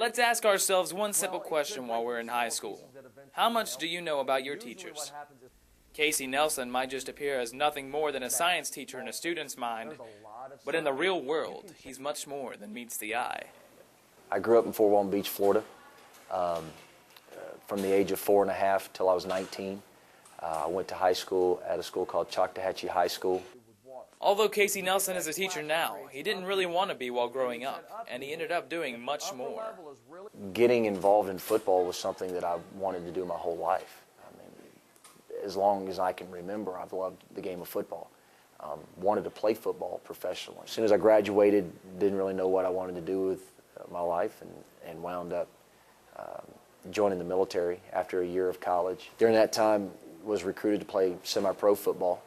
Let's ask ourselves one simple question while we're in high school. How much do you know about your teachers? Casey Nelson might just appear as nothing more than a science teacher in a student's mind, but in the real world, he's much more than meets the eye. I grew up in Fort Walton Beach, Florida. From the age of 4.5 till I was 19. I went to high school at a school called Choctawhatchee High School. Although Casey Nelson is a teacher now, he didn't really want to be while growing up, and he ended up doing much more. Getting involved in football was something that I wanted to do my whole life. I mean, as long as I can remember, I've loved the game of football. Wanted to play football professionally. As soon as I graduated, didn't really know what I wanted to do with my life, and wound up joining the military after a year of college. During that time, was recruited to play semi-pro football.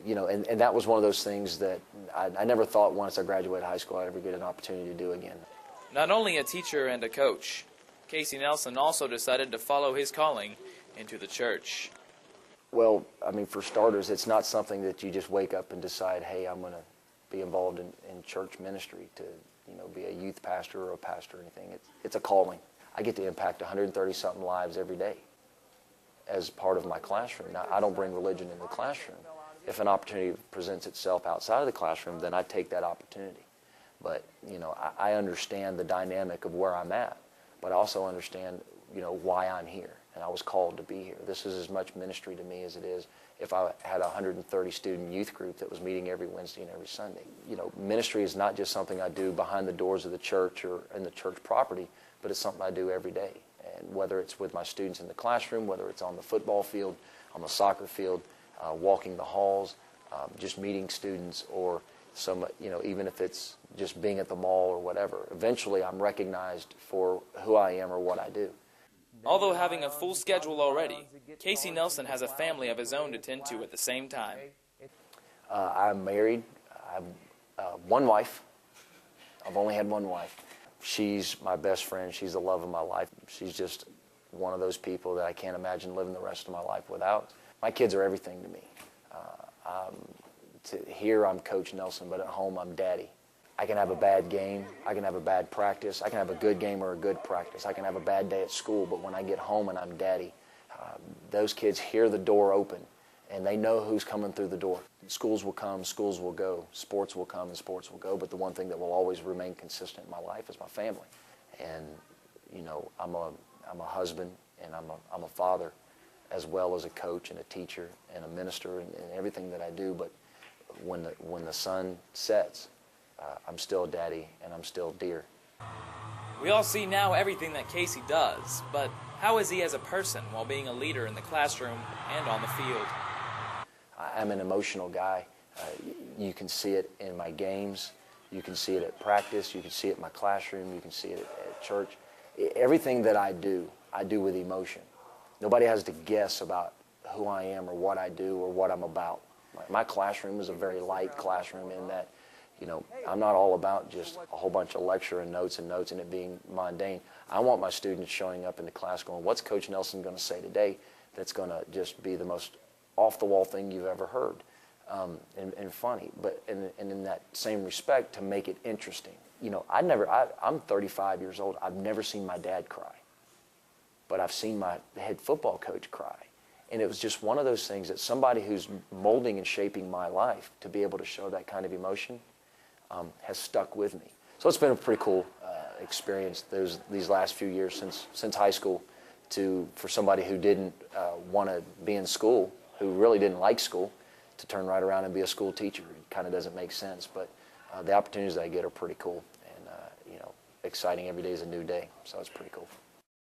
You know, and that was one of those things that I never thought once I graduated high school I'd ever get an opportunity to do again. Not only a teacher and a coach, Casey Nelson also decided to follow his calling into the church. Well, I mean, for starters, it's not something that you just wake up and decide, hey, I'm going to be involved in church ministry to, you know, be a youth pastor or a pastor or anything. It's a calling. I get to impact 130-something lives every day as part of my classroom. Now, I don't bring religion in the classroom. If an opportunity presents itself outside of the classroom, then I take that opportunity. But, you know, I understand the dynamic of where I'm at, but I also understand, you know, why I'm here. And I was called to be here. This is as much ministry to me as it is if I had a 130-student youth group that was meeting every Wednesday and every Sunday. You know, ministry is not just something I do behind the doors of the church or in the church property, but it's something I do every day. And whether it's with my students in the classroom, whether it's on the football field, on the soccer field, walking the halls, just meeting students, or some, you know, even if it's just being at the mall or whatever. Eventually, I'm recognized for who I am or what I do. Although having a full schedule already, Casey Nelson has a family of his own to tend to at the same time. I'm married. I have one wife. I've only had one wife. She's my best friend. She's the love of my life. She's just one of those people that I can't imagine living the rest of my life without. My kids are everything to me. Here I'm Coach Nelson, but at home I'm Daddy. I can have a bad game, I can have a bad practice, I can have a good game or a good practice, I can have a bad day at school, but when I get home and I'm Daddy, those kids hear the door open and they know who's coming through the door. Schools will come, schools will go, sports will come and sports will go, but the one thing that will always remain consistent in my life is my family. And, you know, I'm a husband and I'm a father, as well as a coach and a teacher and a minister and everything that I do, but when the sun sets, I'm still Daddy and I'm still dear. We all see now everything that Casey does, but how is he as a person while being a leader in the classroom and on the field? I'm an emotional guy. You can see it in my games, you can see it at practice, you can see it in my classroom, you can see it at church. Everything that I do with emotion. Nobody has to guess about who I am or what I do or what I'm about. My classroom is a very light classroom in that, you know, I'm not all about just a whole bunch of lecture and notes and it being mundane. I want my students showing up in the class going, what's Coach Nelson going to say today that's going to just be the most off-the-wall thing you've ever heard, and funny, but and in that same respect to make it interesting. You know, I'm 35 years old. I've never seen my dad cry, but I've seen my head football coach cry. And it was just one of those things that somebody who's molding and shaping my life to be able to show that kind of emotion has stuck with me. So it's been a pretty cool experience these last few years since high school for somebody who didn't want to be in school, who really didn't like school, to turn right around and be a school teacher. It kind of doesn't make sense, but the opportunities that I get are pretty cool and, you know, exciting. Every day is a new day, so it's pretty cool.